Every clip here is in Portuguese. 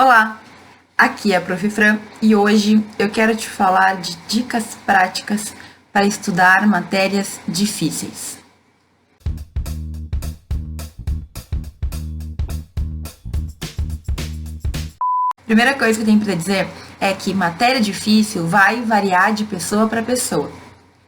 Olá, aqui é a Prof. Fran e hoje eu quero te falar de dicas práticas para estudar matérias difíceis. Primeira coisa que eu tenho para dizer é que matéria difícil vai variar de pessoa para pessoa.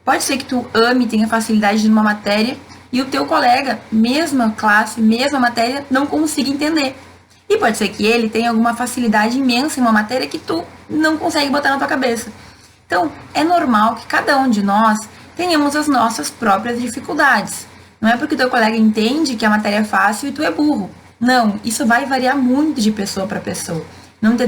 Pode ser que tu ame e tenha facilidade numa matéria e o teu colega, mesma classe, mesma matéria, não consiga entender. E pode ser que ele tenha alguma facilidade imensa em uma matéria que tu não consegue botar na tua cabeça. Então, é normal que cada um de nós tenhamos as nossas próprias dificuldades. Não é porque o teu colega entende que a matéria é fácil e tu é burro. Não, isso vai variar muito de pessoa para pessoa. Não te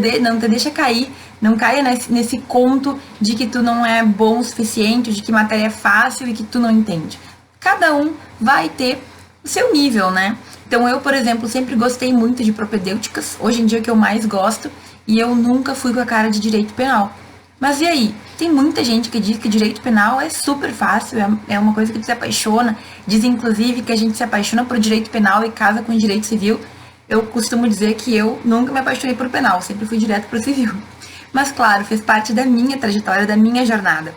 deixa cair, não caia nesse conto de que tu não é bom o suficiente, de que matéria é fácil e que tu não entende. Cada um vai ter o seu nível, né? Então eu, por exemplo, sempre gostei muito de propedêuticas, hoje em dia é o que eu mais gosto, e eu nunca fui com a cara de direito penal. Mas e aí? Tem muita gente que diz que direito penal é super fácil, é uma coisa que tu se apaixona, diz inclusive que a gente se apaixona por direito penal e casa com direito civil. Eu costumo dizer que eu nunca me apaixonei por penal, sempre fui direto pro civil. Mas claro, fez parte da minha trajetória, da minha jornada.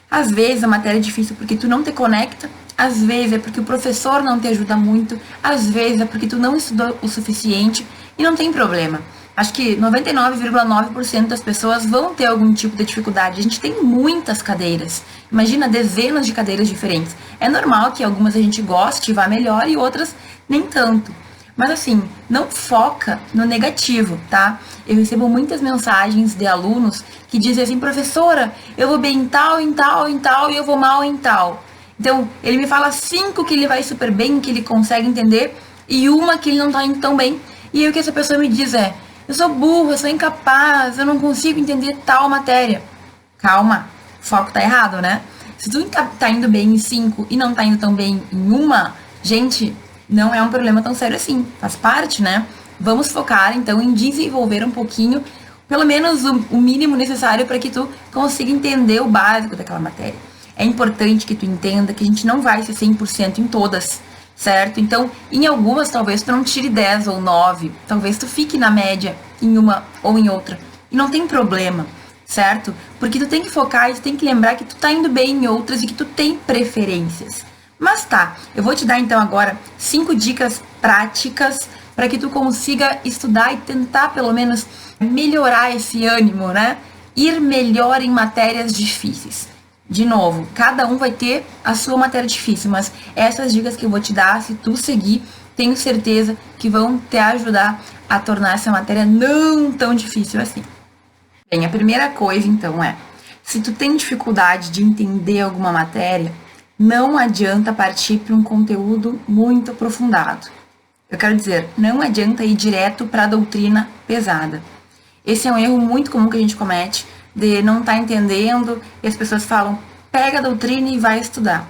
Às vezes a matéria é difícil porque tu não te conecta, às vezes é porque o professor não te ajuda muito, às vezes é porque tu não estudou o suficiente e não tem problema. Acho que 99,9% das pessoas vão ter algum tipo de dificuldade. A gente tem muitas cadeiras, imagina dezenas de cadeiras diferentes. É normal que algumas a gente goste e vá melhor e outras nem tanto. Mas assim, não foca no negativo, tá? Eu recebo muitas mensagens de alunos que dizem assim, professora, eu vou bem em tal, em tal, em tal e eu vou mal em tal. Então, ele me fala 5 que ele vai super bem, que ele consegue entender, e uma que ele não tá indo tão bem. E aí o que essa pessoa me diz é, eu sou burro, eu sou incapaz, eu não consigo entender tal matéria. Calma, o foco tá errado, né? Se tu tá indo bem em 5 e não tá indo tão bem em uma, gente, não é um problema tão sério assim, faz parte, né? Vamos focar, então, em desenvolver um pouquinho, pelo menos o mínimo necessário para que tu consiga entender o básico daquela matéria. É importante que tu entenda que a gente não vai ser 100% em todas, certo? Então, em algumas, talvez tu não tire 10 ou 9, talvez tu fique na média em uma ou em outra. E não tem problema, certo? Porque tu tem que focar e tu tem que lembrar que tu tá indo bem em outras e que tu tem preferências. Mas tá, eu vou te dar então agora 5 dicas práticas para que tu consiga estudar e tentar pelo menos melhorar esse ânimo, né? Ir melhor em matérias difíceis. De novo, cada um vai ter a sua matéria difícil, mas essas dicas que eu vou te dar, se tu seguir, tenho certeza que vão te ajudar a tornar essa matéria não tão difícil assim. Bem, a primeira coisa então é, se tu tem dificuldade de entender alguma matéria, não adianta partir para um conteúdo muito aprofundado. Eu quero dizer, não adianta ir direto para a doutrina pesada. Esse é um erro muito comum que a gente comete, de não estar entendendo, e as pessoas falam, pega a doutrina e vai estudar.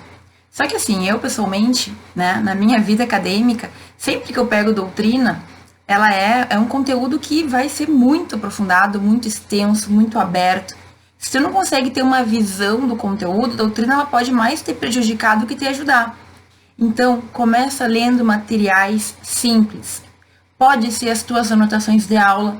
Só que assim, eu pessoalmente, né, na minha vida acadêmica, sempre que eu pego doutrina, ela é um conteúdo que vai ser muito aprofundado, muito extenso, muito aberto. Se tu não consegue ter uma visão do conteúdo, a doutrina ela pode mais ter prejudicado do que te ajudar. Então, começa lendo materiais simples. Pode ser as tuas anotações de aula,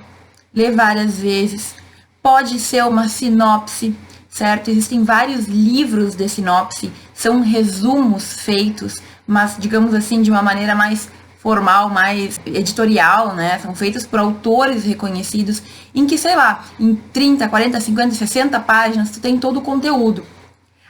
lê várias vezes. Pode ser uma sinopse, certo? Existem vários livros de sinopse, são resumos feitos, mas, digamos assim, de uma maneira mais formal, mais editorial, né? São feitos por autores reconhecidos, em que, sei lá, em 30, 40, 50, 60 páginas, tu tem todo o conteúdo.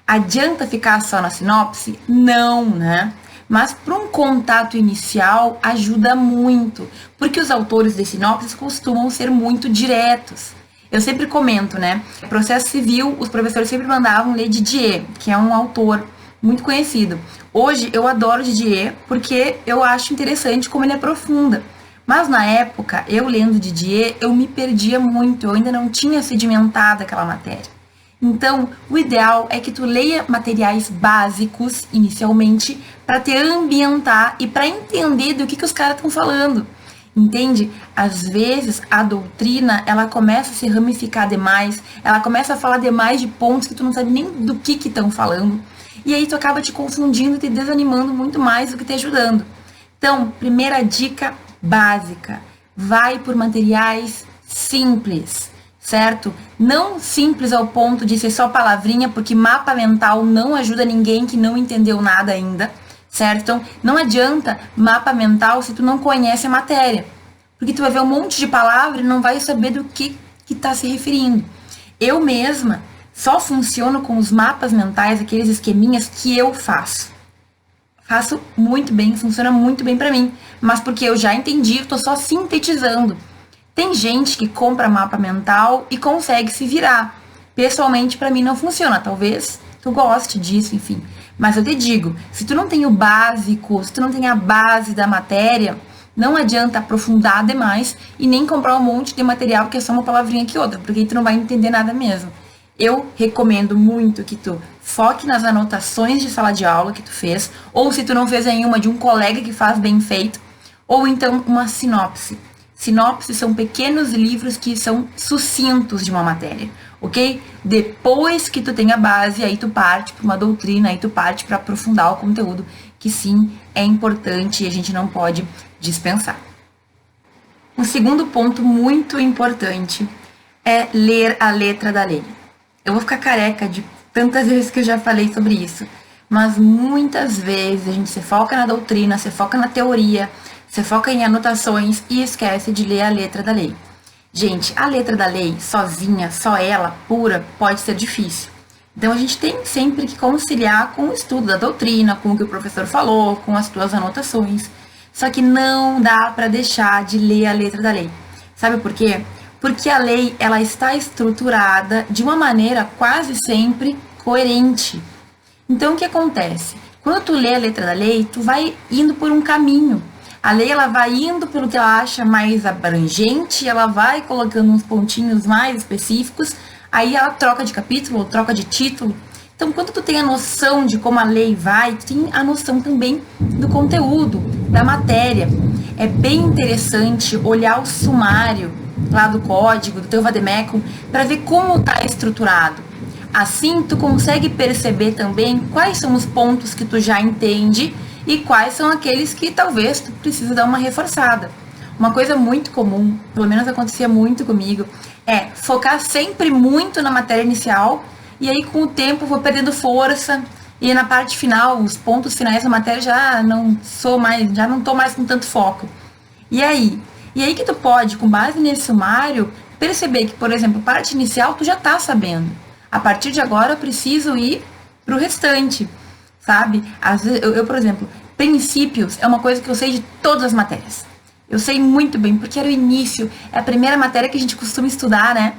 Adianta ficar só na sinopse? Não, né? Mas para um contato inicial ajuda muito, porque os autores de sinopses costumam ser muito diretos. Eu sempre comento, né? Processo civil, os professores sempre mandavam ler Didier, que é um autor muito conhecido. Hoje eu adoro Didier porque eu acho interessante como ele aprofunda. Mas na época, eu lendo Didier, eu me perdia muito, eu ainda não tinha sedimentado aquela matéria. Então, o ideal é que tu leia materiais básicos inicialmente para te ambientar e para entender do que os caras estão falando. Entende? Às vezes a doutrina, ela começa a se ramificar demais, ela começa a falar demais de pontos que tu não sabe nem do que estão falando. E aí tu acaba te confundindo, te desanimando muito mais do que te ajudando. Então, primeira dica básica, vai por materiais simples, certo? Não simples ao ponto de ser só palavrinha, porque mapa mental não ajuda ninguém que não entendeu nada ainda, certo? Então, não adianta mapa mental se tu não conhece a matéria, porque tu vai ver um monte de palavra e não vai saber do que tá se referindo. Eu mesma só funciono com os mapas mentais, aqueles esqueminhas que eu faço. Faço muito bem, funciona muito bem pra mim, mas porque eu já entendi, eu tô só sintetizando. Tem gente que compra mapa mental e consegue se virar. Pessoalmente, pra mim não funciona. Talvez tu goste disso, enfim. Mas eu te digo, se tu não tem o básico, se tu não tem a base da matéria, não adianta aprofundar demais e nem comprar um monte de material que é só uma palavrinha que outra, porque aí tu não vai entender nada mesmo. Eu recomendo muito que tu foque nas anotações de sala de aula que tu fez, ou se tu não fez nenhuma, de um colega que faz bem feito, ou então uma sinopse. Sinopses são pequenos livros que são sucintos de uma matéria, ok? Depois que tu tem a base, aí tu parte para uma doutrina, aí tu parte para aprofundar o conteúdo, que sim, é importante e a gente não pode dispensar. Um segundo ponto muito importante é ler a letra da lei. Eu vou ficar careca de tantas vezes que eu já falei sobre isso, mas muitas vezes a gente se foca na doutrina, se foca na teoria, se foca em anotações e esquece de ler a letra da lei. Gente, a letra da lei, sozinha, só ela, pura, pode ser difícil. Então a gente tem sempre que conciliar com o estudo da doutrina, com o que o professor falou, com as tuas anotações. Só que não dá para deixar de ler a letra da lei. Sabe por quê? Porque a lei, ela está estruturada de uma maneira quase sempre coerente. Então, o que acontece? Quando tu lê a letra da lei, tu vai indo por um caminho. A lei, ela vai indo pelo que ela acha mais abrangente, ela vai colocando uns pontinhos mais específicos, aí ela troca de capítulo, ou troca de título. Então, quando tu tem a noção de como a lei vai, tu tem a noção também do conteúdo, da matéria. É bem interessante olhar o sumário lá do código, do teu vademecum, para ver como está estruturado. Assim, tu consegue perceber também quais são os pontos que tu já entende e quais são aqueles que talvez tu precisa dar uma reforçada. Uma coisa muito comum, pelo menos acontecia muito comigo, é focar sempre muito na matéria inicial e aí com o tempo vou perdendo força e na parte final, os pontos finais da matéria já não tô mais com tanto foco. E aí que tu pode, com base nesse sumário, perceber que, por exemplo, parte inicial tu já tá sabendo. A partir de agora eu preciso ir pro restante, sabe? Às vezes, eu, por exemplo, princípios é uma coisa que eu sei de todas as matérias. Eu sei muito bem, porque era o início, é a primeira matéria que a gente costuma estudar, né?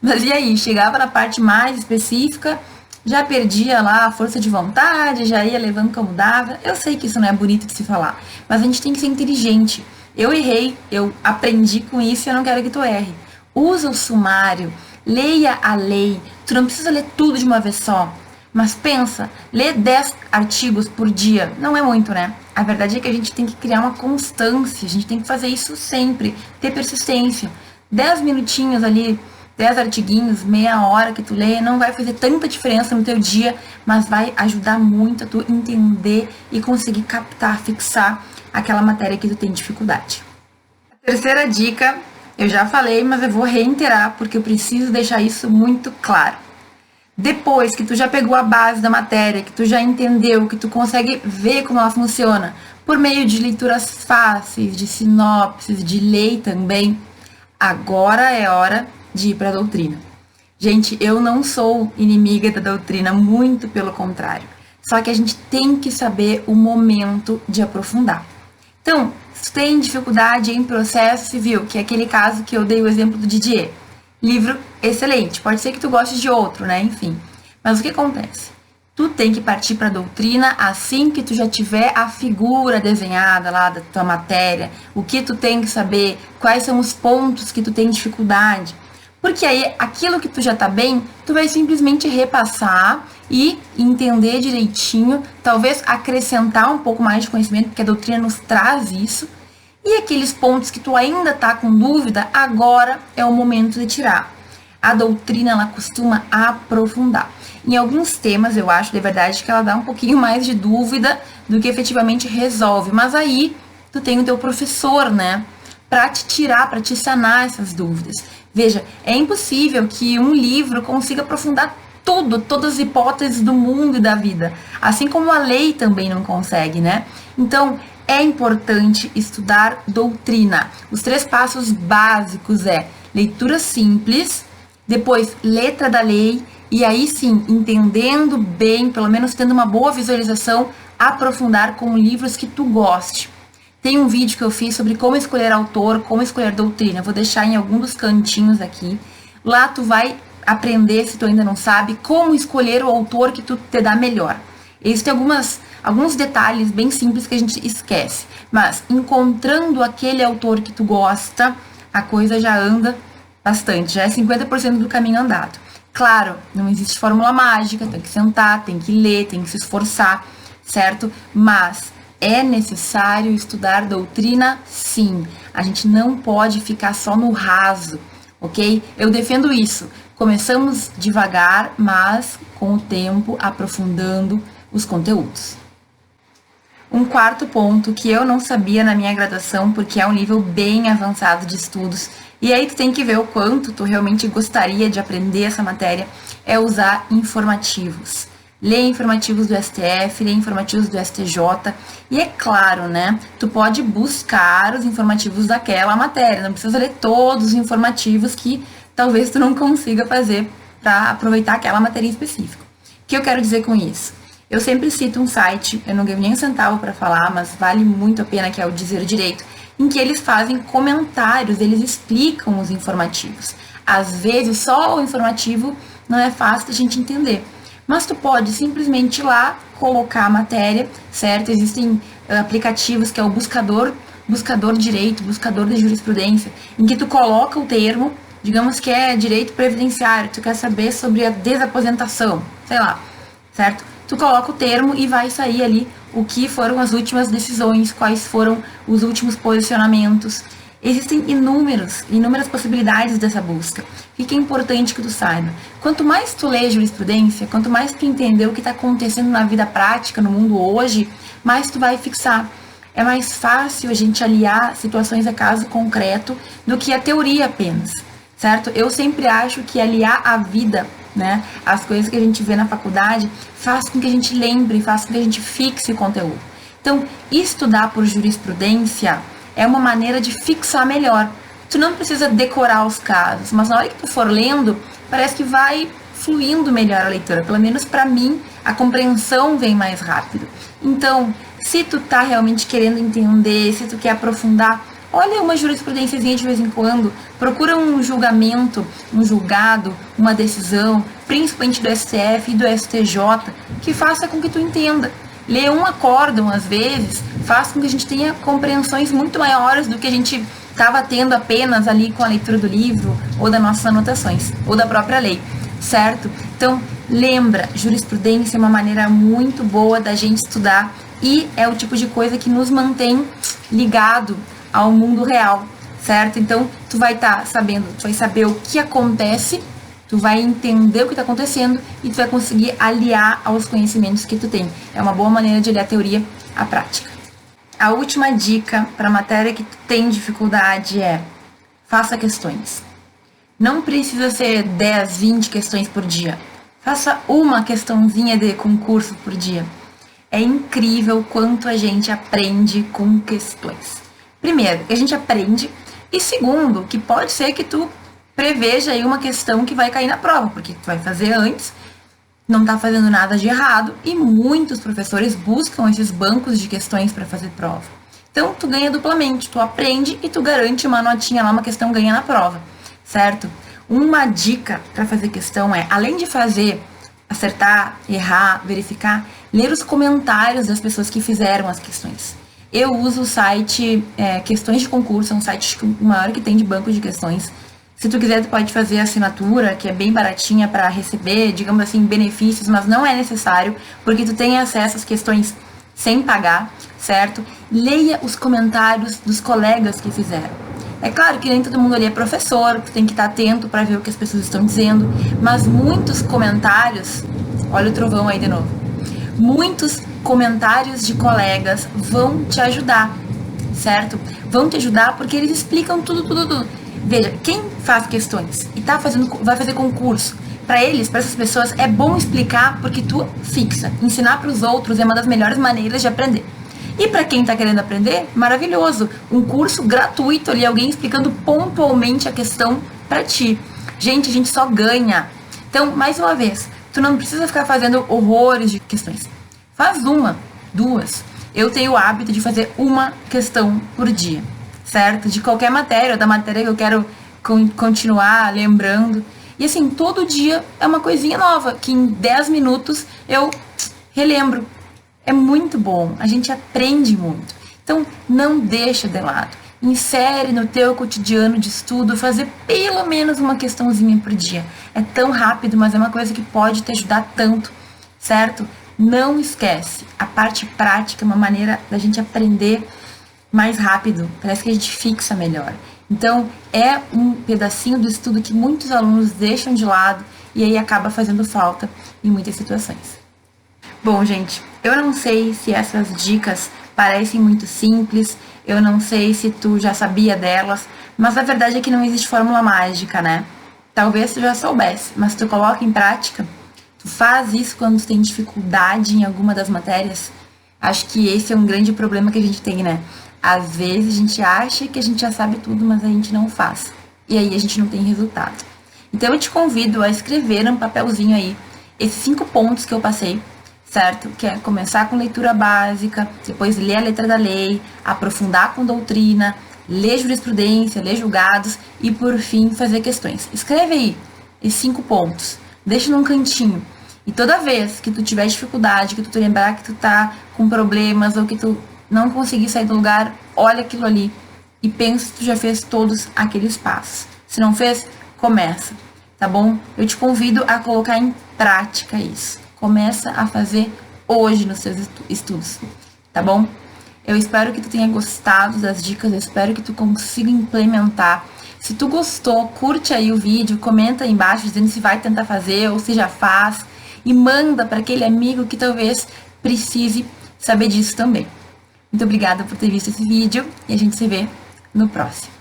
Mas e aí? Chegava na parte mais específica, já perdia lá a força de vontade, já ia levando como dava. Eu sei que isso não é bonito de se falar, mas a gente tem que ser inteligente. Eu errei, eu aprendi com isso e eu não quero que tu erre. Usa o sumário, leia a lei. Tu não precisa ler tudo de uma vez só. Mas pensa, ler 10 artigos por dia não é muito, né? A verdade é que a gente tem que criar uma constância, a gente tem que fazer isso sempre, ter persistência. 10 minutinhos ali, 10 artiguinhos, meia hora que tu lê, não vai fazer tanta diferença no teu dia, mas vai ajudar muito a tu entender e conseguir captar, fixar aquela matéria que tu tem dificuldade. A terceira dica, eu já falei, mas eu vou reiterar porque eu preciso deixar isso muito claro. Depois que tu já pegou a base da matéria, que tu já entendeu, que tu consegue ver como ela funciona, por meio de leituras fáceis, de sinopses, de lei também, agora é hora de ir para a doutrina. Gente, eu não sou inimiga da doutrina, muito pelo contrário. Só que a gente tem que saber o momento de aprofundar. Então, se tem dificuldade em processo civil, que é aquele caso que eu dei o exemplo do Didier, livro excelente, pode ser que tu goste de outro, né, enfim. Mas o que acontece? Tu tem que partir para a doutrina assim que tu já tiver a figura desenhada lá da tua matéria, o que tu tem que saber, quais são os pontos que tu tem dificuldade. Porque aí, aquilo que tu já tá bem, tu vai simplesmente repassar e entender direitinho, talvez acrescentar um pouco mais de conhecimento, porque a doutrina nos traz isso. E aqueles pontos que tu ainda tá com dúvida, agora é o momento de tirar. A doutrina, ela costuma aprofundar. Em alguns temas, eu acho, de verdade, que ela dá um pouquinho mais de dúvida do que efetivamente resolve. Mas aí, tu tem o teu professor, né? para te tirar, para te sanar essas dúvidas. Veja, é impossível que um livro consiga aprofundar tudo, todas as hipóteses do mundo e da vida, assim como a lei também não consegue, né? Então, é importante estudar doutrina. Os 3 passos básicos é leitura simples, depois letra da lei, e aí sim, entendendo bem, pelo menos tendo uma boa visualização, aprofundar com livros que tu goste. Tem um vídeo que eu fiz sobre como escolher autor, como escolher doutrina. Vou deixar em algum dos cantinhos aqui. Lá tu vai aprender, se tu ainda não sabe, como escolher o autor que tu te dá melhor. Existem alguns detalhes bem simples que a gente esquece. Mas encontrando aquele autor que tu gosta, a coisa já anda bastante. Já é 50% do caminho andado. Claro, não existe fórmula mágica, tem que sentar, tem que ler, tem que se esforçar, certo? Mas é necessário estudar doutrina, sim. A gente não pode ficar só no raso, ok? Eu defendo isso. Começamos devagar, mas com o tempo aprofundando os conteúdos. Um quarto ponto que eu não sabia na minha graduação, porque é um nível bem avançado de estudos, e aí tu tem que ver o quanto tu realmente gostaria de aprender essa matéria, é usar informativos. Lê informativos do STF, lê informativos do STJ, e é claro, né, tu pode buscar os informativos daquela matéria, não precisa ler todos os informativos que talvez tu não consiga fazer para aproveitar aquela matéria em específico. O que eu quero dizer com isso? Eu sempre cito um site, eu não ganho nem um centavo para falar, mas vale muito a pena, que é o Dizer Direito, em que eles fazem comentários, eles explicam os informativos. Às vezes, só o informativo não é fácil da gente entender. Mas tu pode simplesmente ir lá, colocar a matéria, certo? Existem aplicativos que é o buscador direito, buscador de jurisprudência, em que tu coloca o termo, digamos que é direito previdenciário, tu quer saber sobre a desaposentação, sei lá, certo? Tu coloca o termo e vai sair ali o que foram as últimas decisões, quais foram os últimos posicionamentos. Existem inúmeras possibilidades dessa busca. O que é importante que tu saiba? Quanto mais tu lê jurisprudência, quanto mais tu entender o que está acontecendo na vida prática, no mundo hoje, mais tu vai fixar. É mais fácil a gente aliar situações a caso concreto do que a teoria apenas, certo? Eu sempre acho que aliar a vida, né, as coisas que a gente vê na faculdade, faz com que a gente lembre, faz com que a gente fixe o conteúdo. Então, estudar por jurisprudência é uma maneira de fixar melhor. Tu não precisa decorar os casos, mas na hora que tu for lendo, parece que vai fluindo melhor a leitura. Pelo menos para mim, a compreensão vem mais rápido. Então, se tu tá realmente querendo entender, se tu quer aprofundar, olha uma jurisprudênciazinha de vez em quando, procura um julgamento, um julgado, uma decisão, principalmente do STF e do STJ, que faça com que tu entenda. Ler um acórdão, às vezes, faz com que a gente tenha compreensões muito maiores do que a gente estava tendo apenas ali com a leitura do livro, ou das nossas anotações, ou da própria lei, certo? Então, lembra, jurisprudência é uma maneira muito boa da gente estudar e é o tipo de coisa que nos mantém ligado ao mundo real, certo? Então, tu vai estar sabendo, tu vai saber o que acontece, tu vai entender o que está acontecendo e tu vai conseguir aliar aos conhecimentos que tu tem. É uma boa maneira de aliar a teoria à prática. A última dica para a matéria que tu tem dificuldade é: faça questões. Não precisa ser 10, 20 questões por dia. Faça uma questãozinha de concurso por dia. É incrível quanto a gente aprende com questões. Primeiro, que a gente aprende, e segundo, que pode ser que tu preveja aí uma questão que vai cair na prova, porque tu vai fazer antes, não tá fazendo nada de errado, e muitos professores buscam esses bancos de questões para fazer prova. Então, tu ganha duplamente, tu aprende e tu garante uma notinha lá, uma questão ganha na prova, certo? Uma dica para fazer questão é, além de fazer, acertar, errar, verificar, ler os comentários das pessoas que fizeram as questões. Eu uso o site Questões de Concurso, é um site maior que tem de banco de questões. Se tu quiser, tu pode fazer a assinatura, que é bem baratinha para receber, digamos assim, benefícios, mas não é necessário, porque tu tem acesso às questões sem pagar, certo? Leia os comentários dos colegas que fizeram. É claro que nem todo mundo ali é professor, tu tem que estar atento para ver o que as pessoas estão dizendo, mas muitos comentários, olha o trovão aí de novo, muitos comentários de colegas vão te ajudar, certo? vão te ajudar porque eles explicam tudo. Veja, quem faz questões e vai fazer concurso, para eles, para essas pessoas, é bom explicar porque tu fixa. Ensinar para os outros é uma das melhores maneiras de aprender. E para quem está querendo aprender, maravilhoso. Um curso gratuito ali, alguém explicando pontualmente a questão para ti. Gente, a gente só ganha. Então, mais uma vez, tu não precisa ficar fazendo horrores de questões. Faz uma, duas. Eu tenho o hábito de fazer uma questão por dia, certo? De qualquer matéria, ou da matéria que eu quero continuar lembrando. E assim, todo dia é uma coisinha nova, que em 10 minutos eu relembro. É muito bom, a gente aprende muito. Então, não deixa de lado. Insere no teu cotidiano de estudo, fazer pelo menos uma questãozinha por dia. É tão rápido, mas é uma coisa que pode te ajudar tanto, certo? Não esquece, a parte prática é uma maneira da gente aprender mais rápido, parece que a gente fixa melhor. Então, é um pedacinho do estudo que muitos alunos deixam de lado e aí acaba fazendo falta em muitas situações. Bom, gente, eu não sei se essas dicas parecem muito simples, eu não sei se tu já sabia delas, mas a verdade é que não existe fórmula mágica, né? Talvez tu já soubesse, mas tu coloca em prática, tu faz isso quando tu tem dificuldade em alguma das matérias. Acho que esse é um grande problema que a gente tem, né? Às vezes a gente acha que a gente já sabe tudo, mas a gente não faz. E aí a gente não tem resultado. Então eu te convido a escrever num papelzinho aí esses 5 pontos que eu passei, certo? Que é começar com leitura básica, depois ler a letra da lei, aprofundar com doutrina, ler jurisprudência, ler julgados e, por fim, fazer questões. Escreve aí esses 5 pontos, deixa num cantinho. E toda vez que tu tiver dificuldade, que tu lembrar que tu tá com problemas ou que tu não conseguir sair do lugar, olha aquilo ali e pensa se tu já fez todos aqueles passos. Se não fez, começa, tá bom? Eu te convido a colocar em prática isso. Começa a fazer hoje nos seus estudos, tá bom? Eu espero que tu tenha gostado das dicas, eu espero que tu consiga implementar. Se tu gostou, curte aí o vídeo, comenta aí embaixo dizendo se vai tentar fazer ou se já faz e manda para aquele amigo que talvez precise saber disso também. Muito obrigada por ter visto esse vídeo e a gente se vê no próximo.